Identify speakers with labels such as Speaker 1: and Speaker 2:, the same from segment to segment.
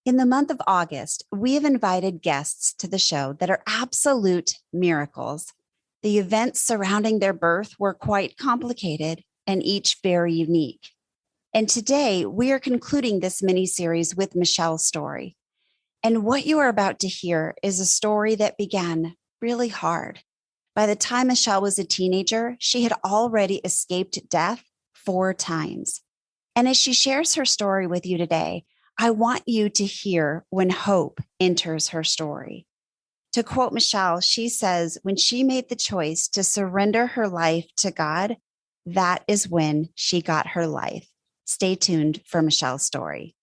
Speaker 1: In the month of August, we have invited guests to the show that are absolute miracles. The events surrounding their birth were quite complicated and each very unique. And today we are concluding this mini series with Michelle's story. And what you are about to hear is a story that began really hard. By the time Michelle was a teenager, she had already escaped death 4 times. And as she shares her story with you today, I want you to hear when hope enters her story. To quote Michelle, she says, when she made the choice to surrender her life to God, that is when she got her life. Stay tuned for Michelle's story.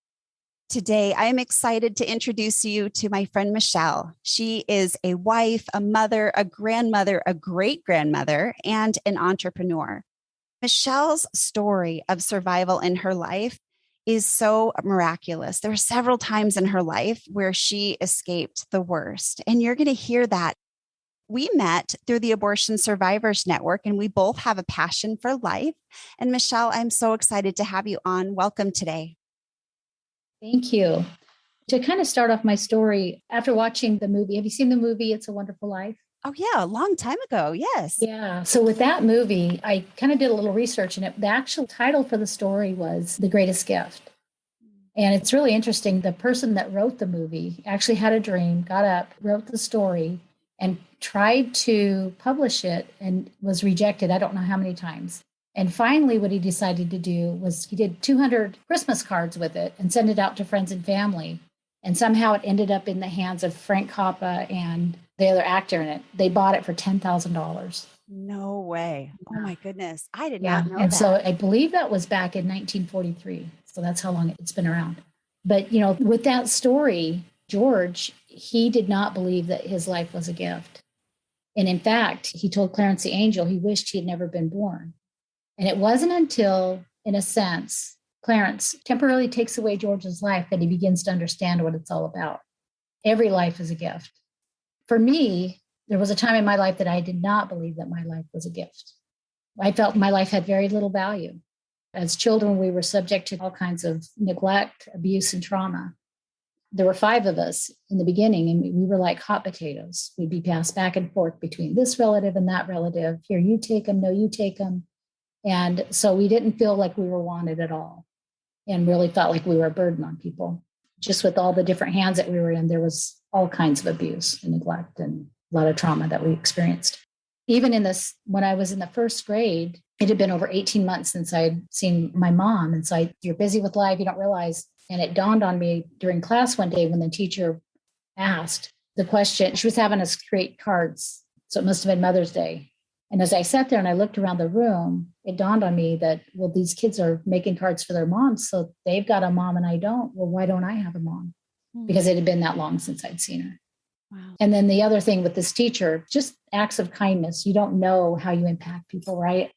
Speaker 1: Today, I am excited to introduce you to my friend Michelle. She is a wife, a mother, a grandmother, a great-grandmother, and an entrepreneur. Michelle's story of survival in her life is so miraculous. There were several times in her life where she escaped the worst, and you're going to hear that. We met through the Abortion Survivors Network, and we both have a passion for life. And Michelle, I'm so excited to have you on. Welcome today.
Speaker 2: Thank you. To kind of start off my story, after watching the movie, have you seen the movie It's a Wonderful Life?
Speaker 1: Oh, yeah, a long time ago. Yes.
Speaker 2: Yeah. So with that movie, I kind of did a little research, and the actual title for the story was The Greatest Gift. And it's really interesting. The person that wrote the movie actually had a dream, got up, wrote the story, and tried to publish it and was rejected. I don't know how many times. And finally, what he decided to do was he did 200 Christmas cards with it and sent it out to friends and family. And somehow it ended up in the hands of Frank Capra and the other actor in it. They bought it for $10,000.
Speaker 1: No way. Oh, my goodness. I did
Speaker 2: Yeah.
Speaker 1: not know
Speaker 2: And
Speaker 1: that.
Speaker 2: so I believe that was back in 1943. So that's how long it's been around. But, with that story, George, he did not believe that his life was a gift. And in fact, he told Clarence the Angel he wished he had never been born. And it wasn't until, in a sense, Clarence temporarily takes away George's life that he begins to understand what it's all about. Every life is a gift. For me, there was a time in my life that I did not believe that my life was a gift. I felt my life had very little value. As children, we were subject to all kinds of neglect, abuse, and trauma. There were 5 of us in the beginning, and we were like hot potatoes. We'd be passed back and forth between this relative and that relative. Here, you take them. No, you take them. And so we didn't feel like we were wanted at all, and really felt like we were a burden on people. Just with all the different hands that we were in, there was all kinds of abuse and neglect and a lot of trauma that we experienced. Even when I was in the 1st grade, it had been over 18 months since I'd seen my mom. And so you're busy with life, you don't realize. And it dawned on me during class one day when the teacher asked the question. She was having us create cards. So it must have been Mother's Day. And as I sat there and I looked around the room, it dawned on me that, well, these kids are making cards for their moms. So they've got a mom and I don't. Well, why don't I have a mom? Because it had been that long since I'd seen her. Wow. And then the other thing with this teacher, just acts of kindness. You don't know how you impact people, right?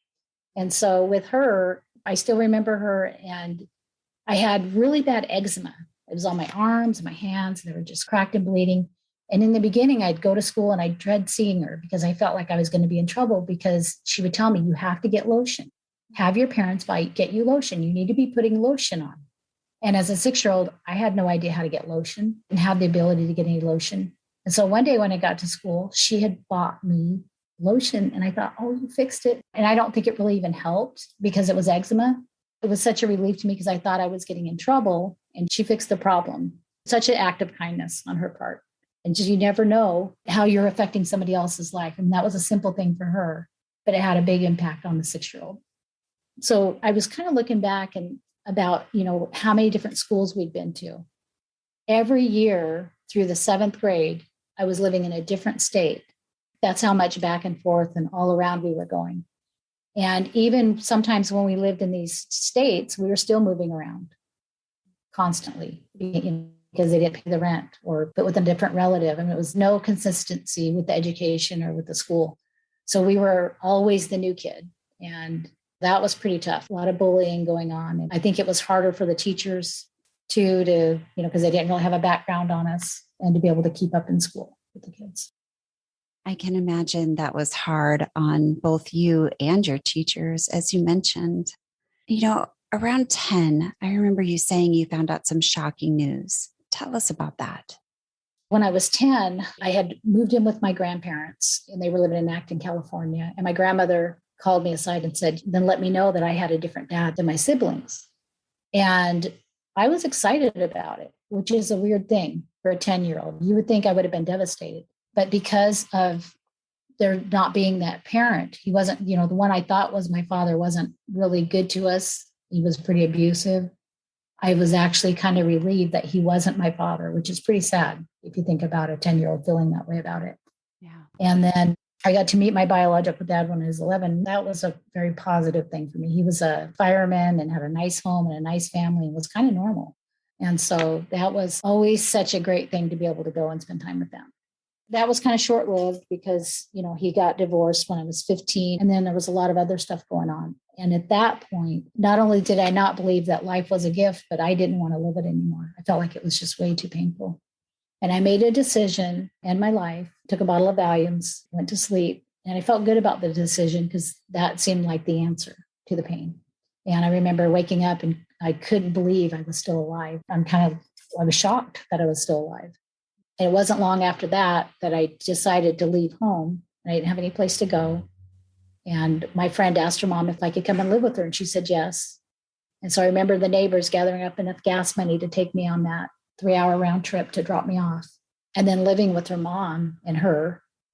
Speaker 2: And so with her, I still remember her, and I had really bad eczema. It was on my arms and my hands, and they were just cracked and bleeding. And in the beginning, I'd go to school and I'd dread seeing her because I felt like I was going to be in trouble, because she would tell me, you have to get lotion. Have your parents get you lotion. You need to be putting lotion on. And as a 6-year-old, I had no idea how to get lotion and have the ability to get any lotion. And so one day when I got to school, she had bought me lotion, and I thought, oh, you fixed it. And I don't think it really even helped because it was eczema. It was such a relief to me because I thought I was getting in trouble, and she fixed the problem. Such an act of kindness on her part. And just, you never know how you're affecting somebody else's life. And that was a simple thing for her, but it had a big impact on the 6-year-old. So I was kind of looking back and about, how many different schools we'd been to. Every year through the 7th grade, I was living in a different state. That's how much back and forth and all around we were going. And even sometimes when we lived in these states, we were still moving around constantly because they didn't pay the rent, but with a different relative. And it was no consistency with the education or with the school. So we were always the new kid. And that was pretty tough. A lot of bullying going on. And I think it was harder for the teachers too, because they didn't really have a background on us, and to be able to keep up in school with the kids.
Speaker 1: I can imagine that was hard on both you and your teachers, as you mentioned. Around 10, I remember you saying you found out some shocking news. Tell us about that.
Speaker 2: When I was 10, I had moved in with my grandparents and they were living in Acton, California. And my grandmother called me aside and said, then let me know that I had a different dad than my siblings. And I was excited about it, which is a weird thing for a 10-year-old. You would think I would have been devastated. But because of there not being that parent, he wasn't, the one I thought was my father wasn't really good to us. He was pretty abusive. I was actually kind of relieved that he wasn't my father, which is pretty sad if you think about a 10-year-old feeling that way about it.
Speaker 1: Yeah.
Speaker 2: And then I got to meet my biological dad when I was 11. That was a very positive thing for me. He was a fireman and had a nice home and a nice family and was kind of normal. And so that was always such a great thing to be able to go and spend time with them. That was kind of short-lived because, he got divorced when I was 15. And then there was a lot of other stuff going on. And at that point, not only did I not believe that life was a gift, but I didn't want to live it anymore. I felt like it was just way too painful. And I made a decision in my life, took a bottle of Valiums, went to sleep. And I felt good about the decision because that seemed like the answer to the pain. And I remember waking up and I couldn't believe I was still alive. I was shocked that I was still alive. And it wasn't long after that I decided to leave home. And I didn't have any place to go. And my friend asked her mom if I could come and live with her. And she said yes. And so I remember the neighbors gathering up enough gas money to take me on that 3-hour round trip to drop me off. And then living with her mom and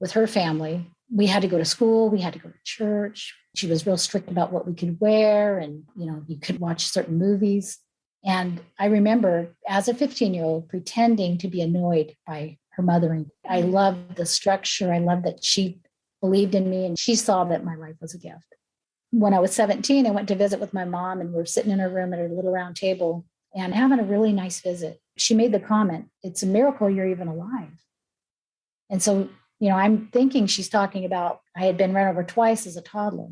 Speaker 2: with her family. We had to go to school. We had to go to church. She was real strict about what we could wear. And, you could watch certain movies. And I remember as a 15-year-old pretending to be annoyed by her mothering. I loved the structure. I loved that she believed in me and she saw that my life was a gift. When I was 17, I went to visit with my mom and we were sitting in her room at her little round table and having a really nice visit. She made the comment, "It's a miracle you're even alive." And so, I'm thinking she's talking about I had been run over twice as a toddler.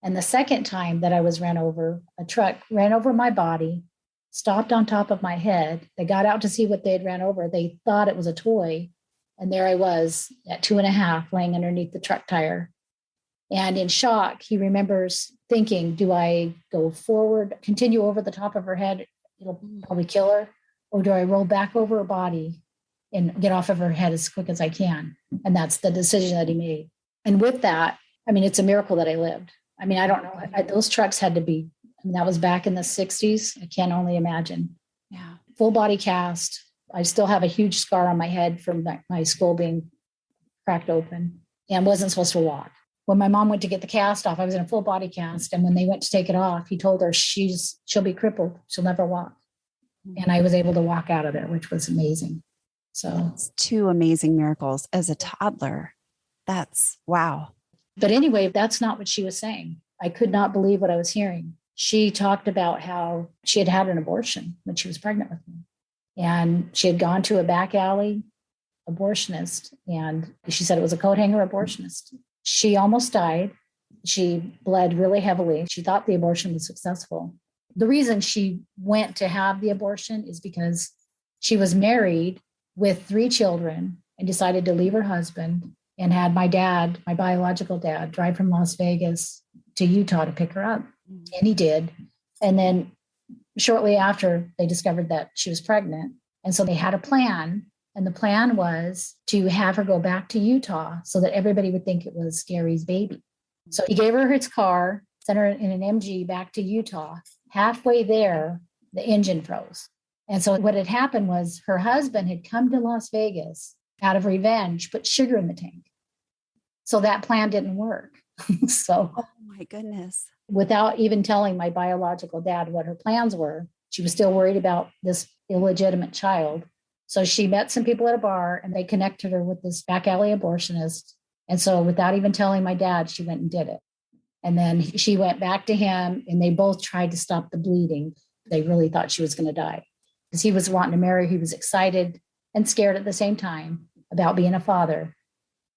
Speaker 2: And the second time that I was ran over, a truck ran over my body, stopped on top of my head. They got out to see what they had ran over. They thought it was a toy. And there I was at 2.5 laying underneath the truck tire. And in shock, he remembers thinking, do I go forward, continue over the top of her head? It'll probably kill her. Or do I roll back over her body and get off of her head as quick as I can? And that's the decision that he made. And with that, it's a miracle that I lived. I don't know. Those trucks had to be, that was back in the 60s. I can only imagine.
Speaker 1: Yeah.
Speaker 2: Full body cast. I still have a huge scar on my head from my skull being cracked open and wasn't supposed to walk. When my mom went to get the cast off, I was in a full body cast. And when they went to take it off, he told her she'll be crippled. She'll never walk. And I was able to walk out of there, which was amazing. So
Speaker 1: it's 2 amazing miracles as a toddler. That's wow.
Speaker 2: But anyway, that's not what she was saying. I could not believe what I was hearing. She talked about how she had had an abortion when she was pregnant with me. And she had gone to a back alley abortionist. And she said it was a coat hanger abortionist. She almost died. She bled really heavily. She thought the abortion was successful. The reason she went to have the abortion is because she was married with 3 children and decided to leave her husband and had my dad, my biological dad, drive from Las Vegas to Utah to pick her up. And he did. And then shortly after, they discovered that she was pregnant. And so they had a plan. And the plan was to have her go back to Utah so that everybody would think it was Gary's baby. So he gave her his car, sent her in an MG back to Utah. Halfway there, the engine froze. And so what had happened was her husband had come to Las Vegas out of revenge, put sugar in the tank. So that plan didn't work. So,
Speaker 1: oh my goodness.
Speaker 2: Without even telling my biological dad what her plans were, she was still worried about this illegitimate child. So she met some people at a bar and they connected her with this back alley abortionist. And so without even telling my dad, she went and did it. And then she went back to him and they both tried to stop the bleeding. They really thought she was going to die because he was wanting to marry. He was excited and scared at the same time about being a father.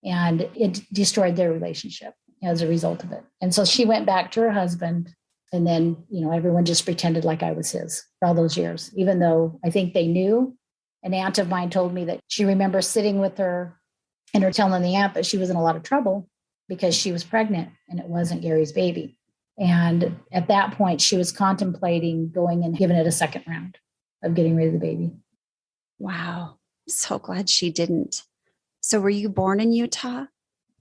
Speaker 2: And it destroyed their relationship as a result of it. And so she went back to her husband. And then, everyone just pretended like I was his for all those years, even though I think they knew. An aunt of mine told me that she remembers sitting with her and her telling the aunt that she was in a lot of trouble because she was pregnant and it wasn't Gary's baby. And at that point, she was contemplating going and giving it a second round of getting rid of the baby.
Speaker 1: Wow. So glad she didn't. So were you born in Utah?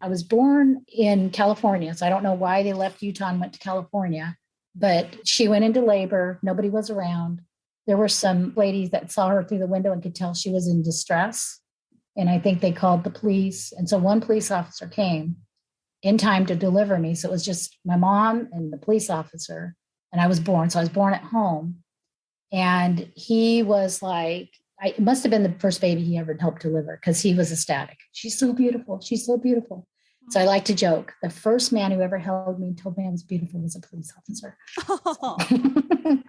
Speaker 2: I was born in California, so I don't know why they left Utah and went to California, but she went into labor. Nobody was around. There were some ladies that saw her through the window and could tell she was in distress. And I think they called the police. And so one police officer came in time to deliver me. So it was just my mom and the police officer. And I was born. So I was born at home. And he was like, it must have been the first baby he ever helped deliver because he was ecstatic. She's so beautiful. She's so beautiful. So I like to joke. The first man who ever held me and told me I was beautiful was a police officer.
Speaker 1: Oh.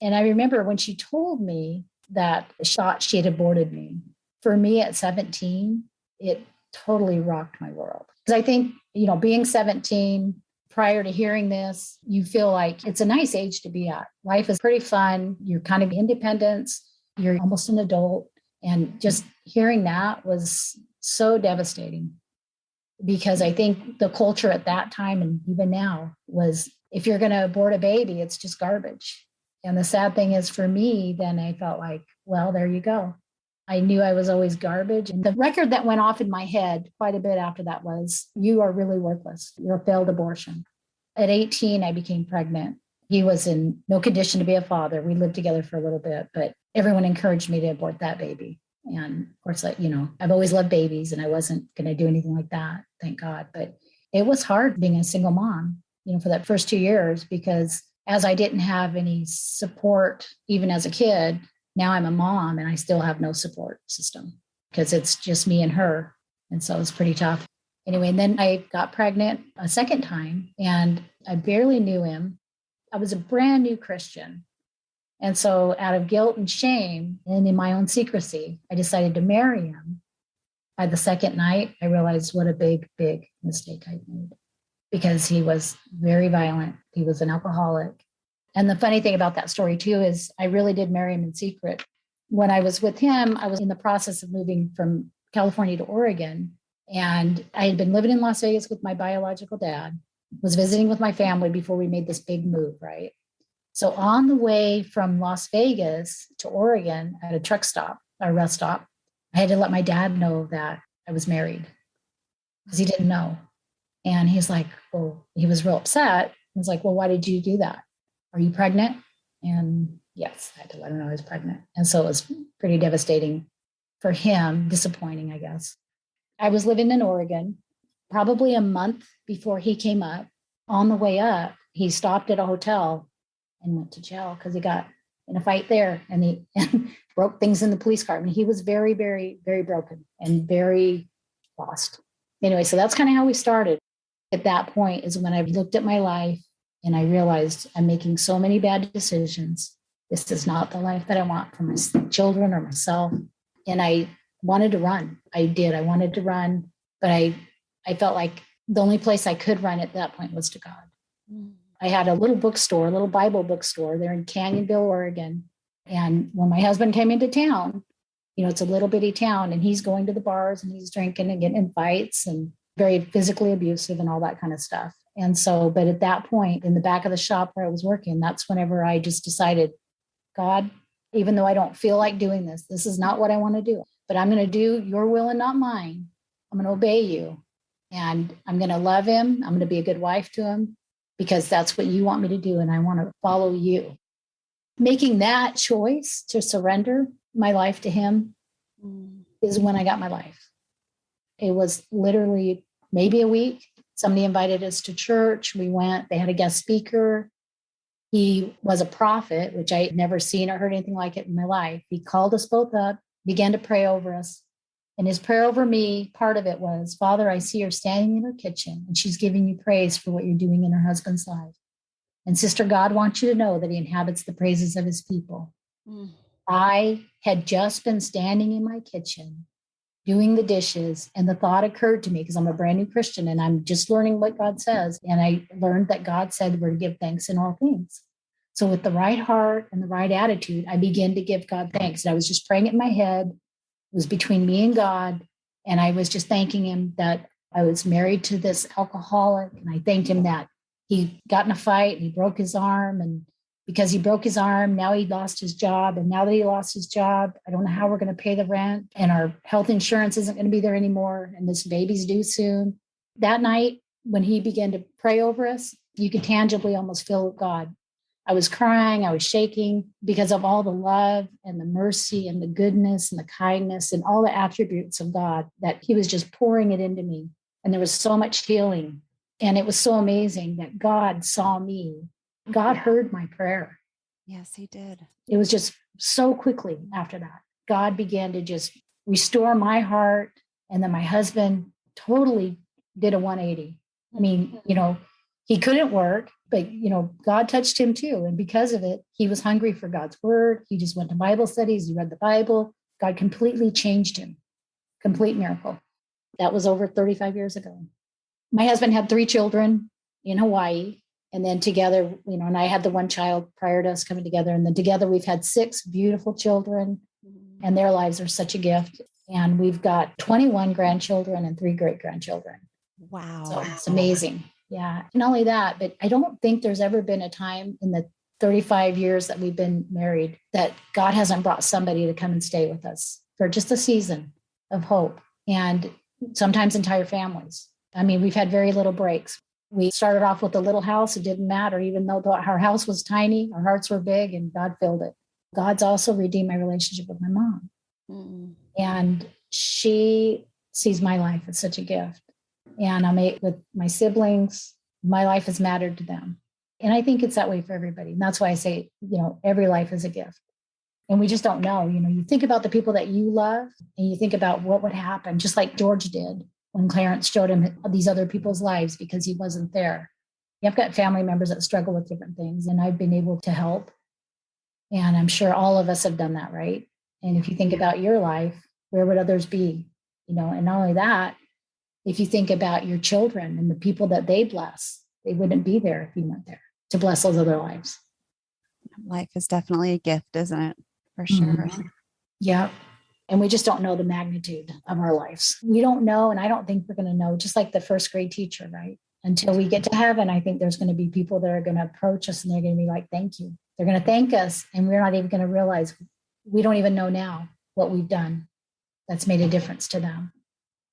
Speaker 2: And I remember when she told me that she had aborted me. For me at 17, it totally rocked my world. Because I think, being 17, prior to hearing this, you feel like it's a nice age to be at. Life is pretty fun. You're kind of independent. You're almost an adult. And just hearing that was so devastating because I think the culture at that time and even now was if you're going to abort a baby, it's just garbage. And the sad thing is for me, then I felt like, well, there you go. I knew I was always garbage. And the record that went off in my head quite a bit after that was, you are really worthless. You're a failed abortion. At 18, I became pregnant. He was in no condition to be a father. We lived together for a little bit, but everyone encouraged me to abort that baby. And of course, I've always loved babies and I wasn't going to do anything like that, thank God. But it was hard being a single mom, for that first 2 years, because as I didn't have any support, even as a kid, now I'm a mom and I still have no support system because it's just me and her. And so it's pretty tough. Anyway, and then I got pregnant a second time and I barely knew him. I was a brand new Christian. And so out of guilt and shame and in my own secrecy, I decided to marry him. By the second night, I realized what a big, big mistake I'd made because he was very violent. He was an alcoholic. And the funny thing about that story too is I really did marry him in secret. When I was with him, I was in the process of moving from California to Oregon. And I had been living in Las Vegas with my biological dad, was visiting with my family before we made this big move, right? So on the way from Las Vegas to Oregon at a truck stop, a rest stop, I had to let my dad know that I was married because he didn't know. And he's like, well, he was real upset. He was like, well, why did you do that? Are you pregnant? And yes, I had to let him know I was pregnant. And so it was pretty devastating for him, disappointing, I guess. I was living in Oregon probably a month before he came up. On the way up, he stopped at a hotel and went to jail because he got in a fight there and he broke things in the police car. I mean, he was very, very, very broken and very lost. Anyway, so that's kind of how we started. At that point is when I looked at my life and I realized I'm making so many bad decisions. This is not the life that I want for my children or myself. And I wanted to run. I did. I wanted to run, but I felt like the only place I could run at that point was to God. I had a little bookstore, a little Bible bookstore there in Canyonville, Oregon. And when my husband came into town, it's a little bitty town and he's going to the bars and he's drinking and getting in fights and very physically abusive and all that kind of stuff. And so, but at that point in the back of the shop where I was working, that's whenever I just decided, God, even though I don't feel like doing this, this is not what I want to do, but I'm going to do your will and not mine. I'm going to obey you and I'm going to love him. I'm going to be a good wife to him because that's what you want me to do. And I want to follow you. Making that choice to surrender my life to him is when I got my life. It was literally maybe a week. Somebody invited us to church. We went, they had a guest speaker. He was a prophet, which I had never seen or heard anything like it in my life. He called us both up, began to pray over us. And his prayer over me, part of it was, Father, I see her standing in her kitchen and she's giving you praise for what you're doing in her husband's life. And sister, God wants you to know that he inhabits the praises of his people. I had just been standing in my kitchen doing the dishes and the thought occurred to me because I'm a brand new Christian and I'm just learning what God says. And I learned that God said we're to give thanks in all things. So with the right heart and the right attitude, I began to give God thanks. And I was just praying it in my head. It was between me and God. And I was just thanking him that I was married to this alcoholic. And I thanked him that he got in a fight and he broke his arm and because he broke his arm. Now he lost his job. And now that he lost his job, I don't know how we're going to pay the rent. And our health insurance isn't going to be there anymore. And this baby's due soon. That night, when he began to pray over us, you could tangibly almost feel God. I was crying, I was shaking because of all the love and the mercy and the goodness and the kindness and all the attributes of God, that he was just pouring it into me. And there was so much healing. And it was so amazing that God saw me. God heard my prayer.
Speaker 1: Yes, he did.
Speaker 2: It was just so quickly after that. God began to just restore my heart. And then my husband totally did a 180. I mean, he couldn't work, but, God touched him too. And because of it, he was hungry for God's word. He just went to Bible studies. He read the Bible. God completely changed him. Complete miracle. That was over 35 years ago. My husband had 3 children in Hawaii. And then together, and I had the 1 child prior to us coming together. And then together we've had 6 beautiful children, and their lives are such a gift. And we've got 21 grandchildren and 3 great-grandchildren.
Speaker 1: Wow.
Speaker 2: So it's amazing. Yeah. Not only that, but I don't think there's ever been a time in the 35 years that we've been married that God hasn't brought somebody to come and stay with us for just a season of hope, and sometimes entire families. I mean, we've had very little breaks. We started off with a little house. It didn't matter, even though our house was tiny, our hearts were big, and God filled it. God's also redeemed my relationship with my mom. And she sees my life as such a gift. And I'm with my siblings. My life has mattered to them. And I think it's that way for everybody. And that's why I say, every life is a gift. And we just don't know. You think about the people that you love, and you think about what would happen, just like George did when Clarence showed him these other people's lives because he wasn't there. I've got family members that struggle with different things, and I've been able to help. And I'm sure all of us have done that, right? And if you think about your life, where would others be? And not only that, if you think about your children and the people that they bless, they wouldn't be there if you weren't there to bless those other lives.
Speaker 1: Life is definitely a gift, isn't it? For sure.
Speaker 2: Mm-hmm. Yeah. And we just don't know the magnitude of our lives. We don't know. And I don't think we're going to know, just like the first grade teacher, right? Until we get to heaven, I think there's going to be people that are going to approach us and they're going to be like, thank you. They're going to thank us. And we're not even going to realize, we don't even know now what we've done that's made a difference to them.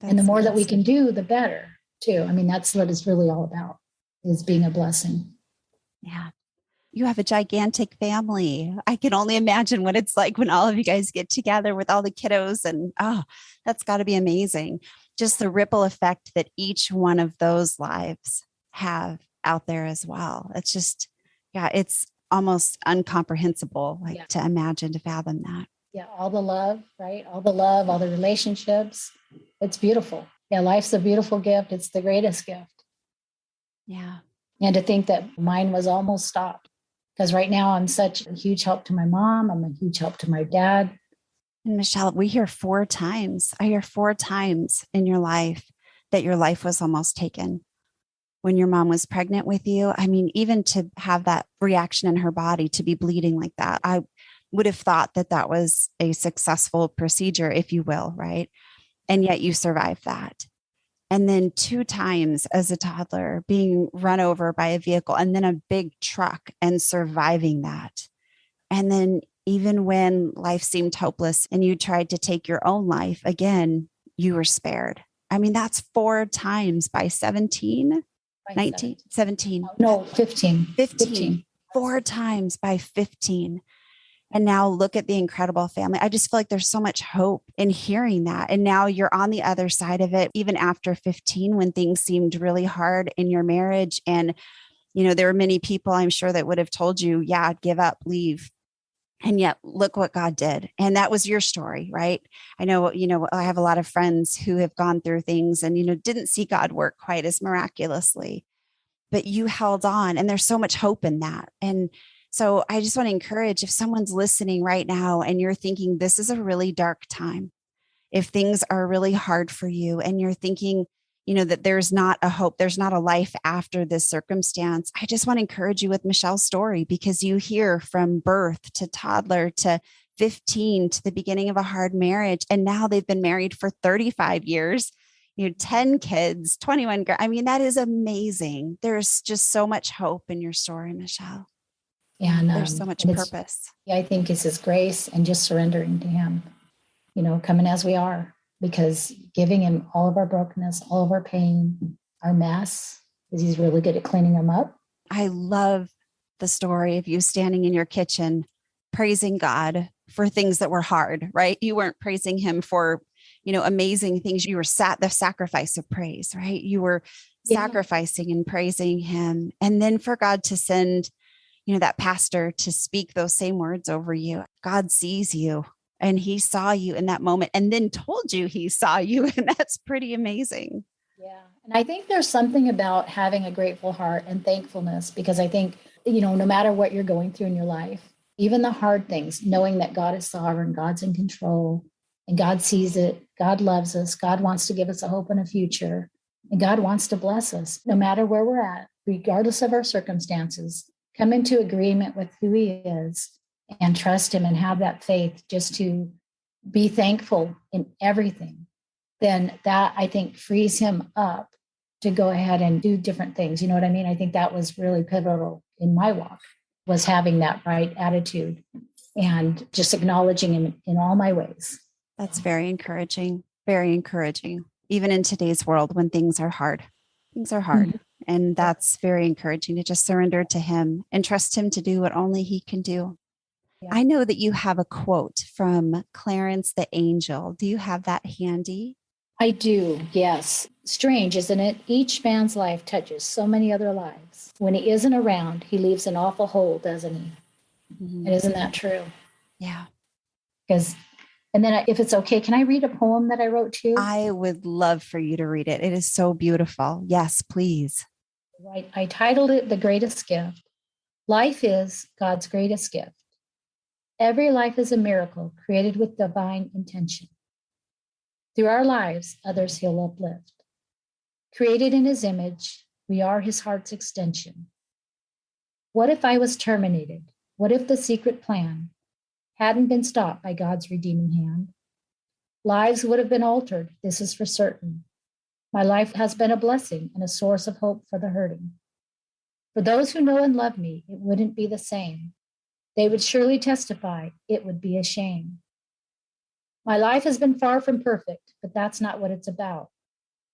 Speaker 2: And the more that we can do, the better too. I mean, that's what it's really all about, is being a blessing.
Speaker 1: Yeah. You have a gigantic family. I can only imagine what it's like when all of you guys get together with all the kiddos, and that's got to be amazing. Just the ripple effect that each one of those lives have out there as well. It's just, it's almost incomprehensible, to imagine, to fathom that.
Speaker 2: Yeah. All the love, right? All the love, all the relationships. It's beautiful. Yeah. Life's a beautiful gift. It's the greatest gift.
Speaker 1: Yeah.
Speaker 2: And to think that mine was almost stopped, because right now I'm such a huge help to my mom. I'm a huge help to my dad.
Speaker 1: And Michelle, we hear 4 times. I hear 4 times in your life that your life was almost taken. When your mom was pregnant with you, I mean, even to have that reaction in her body, to be bleeding like that, I would have thought that that was a successful procedure, if you will, right? And yet you survived that. And then 2 times as a toddler being run over by a vehicle, and then a big truck, and surviving that. And then even when life seemed hopeless and you tried to take your own life, again, you were spared. I mean, that's 4 times by 17, 19, 17.
Speaker 2: No, 15.
Speaker 1: 15. 4 times by 15. And now look at the incredible family. I just feel like there's so much hope in hearing that. And now you're on the other side of it, even after 15, when things seemed really hard in your marriage. And, there were many people, I'm sure, that would have told you, give up, leave. And yet look what God did. And that was your story, right? I know, I have a lot of friends who have gone through things and, didn't see God work quite as miraculously, but you held on, and there's so much hope in that. And so I just want to encourage, if someone's listening right now and you're thinking this is a really dark time, if things are really hard for you and you're thinking, that there's not a hope, there's not a life after this circumstance, I just want to encourage you with Michelle's story, because you hear from birth to toddler to 15 to the beginning of a hard marriage. And now they've been married for 35 years, 10 kids, 21. I mean, that is amazing. There's just so much hope in your story, Michelle.
Speaker 2: And
Speaker 1: there's so much
Speaker 2: and
Speaker 1: purpose.
Speaker 2: yeah, I think it's his grace and just surrendering to him, coming as we are, because giving him all of our brokenness, all of our pain, our mess, because he's really good at cleaning them up.
Speaker 1: I love the story of you standing in your kitchen, praising God for things that were hard, right? You weren't praising him for, amazing things. You were the sacrifice of praise, right? You were sacrificing and praising him. And then for God to send, that pastor to speak those same words over you. God sees you and he saw you in that moment and then told you he saw you. And that's pretty amazing.
Speaker 2: Yeah. And I think there's something about having a grateful heart and thankfulness, because I think, no matter what you're going through in your life, even the hard things, knowing that God is sovereign, God's in control, and God sees it, God loves us, God wants to give us a hope and a future, and God wants to bless us no matter where we're at, regardless of our circumstances. Come into agreement with who he is and trust him and have that faith just to be thankful in everything. Then that, I think, frees him up to go ahead and do different things. You know what I mean? I think that was really pivotal in my walk, was having that right attitude and just acknowledging him in all my ways.
Speaker 1: That's very encouraging, even in today's world when things are hard. Things are hard. Mm-hmm. And that's very encouraging to just surrender to him and trust him to do what only he can do. Yeah. I know that you have a quote from Clarence the Angel. Do you have that handy?
Speaker 2: I do, yes. Strange, isn't it? Each man's life touches so many other lives. When he isn't around, he leaves an awful hole, doesn't he? Mm-hmm. And isn't that true?
Speaker 1: Yeah.
Speaker 2: And then if it's okay, can I read a poem that I wrote too?
Speaker 1: I would love for you to read it. It is so beautiful. Yes, please.
Speaker 2: Right. I titled it The Greatest Gift. Life is God's greatest gift. Every life is a miracle created with divine intention. Through our lives, others he'll uplift. Created in his image, we are his heart's extension. What if I was terminated? What if the secret plan hadn't been stopped by God's redeeming hand? Lives would have been altered, this is for certain. My life has been a blessing and a source of hope for the hurting. For those who know and love me, it wouldn't be the same. They would surely testify it would be a shame. My life has been far from perfect, but that's not what it's about.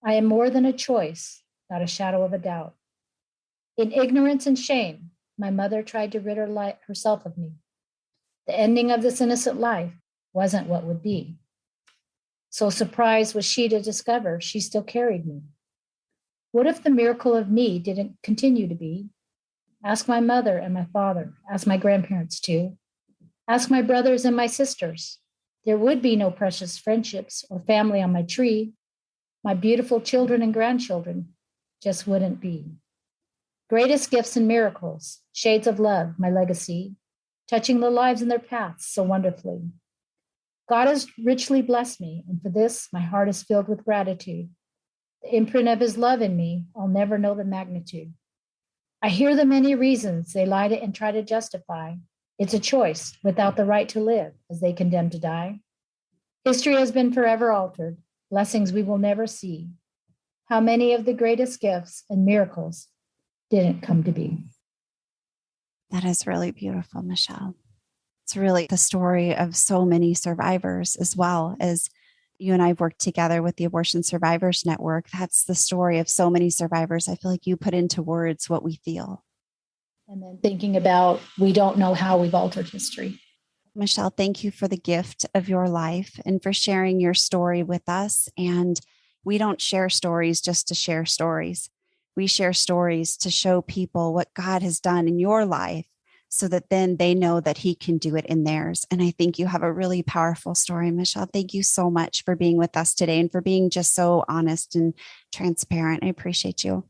Speaker 2: I am more than a choice, not a shadow of a doubt. In ignorance and shame, my mother tried to rid herself of me. The ending of this innocent life wasn't what would be. So surprised was she to discover she still carried me. What if the miracle of me didn't continue to be? Ask my mother and my father, ask my grandparents too. Ask my brothers and my sisters. There would be no precious friendships or family on my tree. My beautiful children and grandchildren just wouldn't be. Greatest gifts and miracles, shades of love, my legacy, touching the lives in their paths so wonderfully. God has richly blessed me, and for this, my heart is filled with gratitude. The imprint of his love in me, I'll never know the magnitude. I hear the many reasons they lie to and try to justify. It's a choice without the right to live as they condemn to die. History has been forever altered, blessings we will never see. How many of the greatest gifts and miracles didn't come to be?
Speaker 1: That is really beautiful, Michelle. It's really the story of so many survivors, as well as you and I have worked together with the Abortion Survivors Network. That's the story of so many survivors. I feel like you put into words what we feel.
Speaker 2: And then thinking about, we don't know how we've altered history.
Speaker 1: Michelle, thank you for the gift of your life and for sharing your story with us. And we don't share stories just to share stories. We share stories to show people what God has done in your life, so that then they know that he can do it in theirs. And I think you have a really powerful story, Michelle. Thank you so much for being with us today and for being just so honest and transparent. I appreciate you.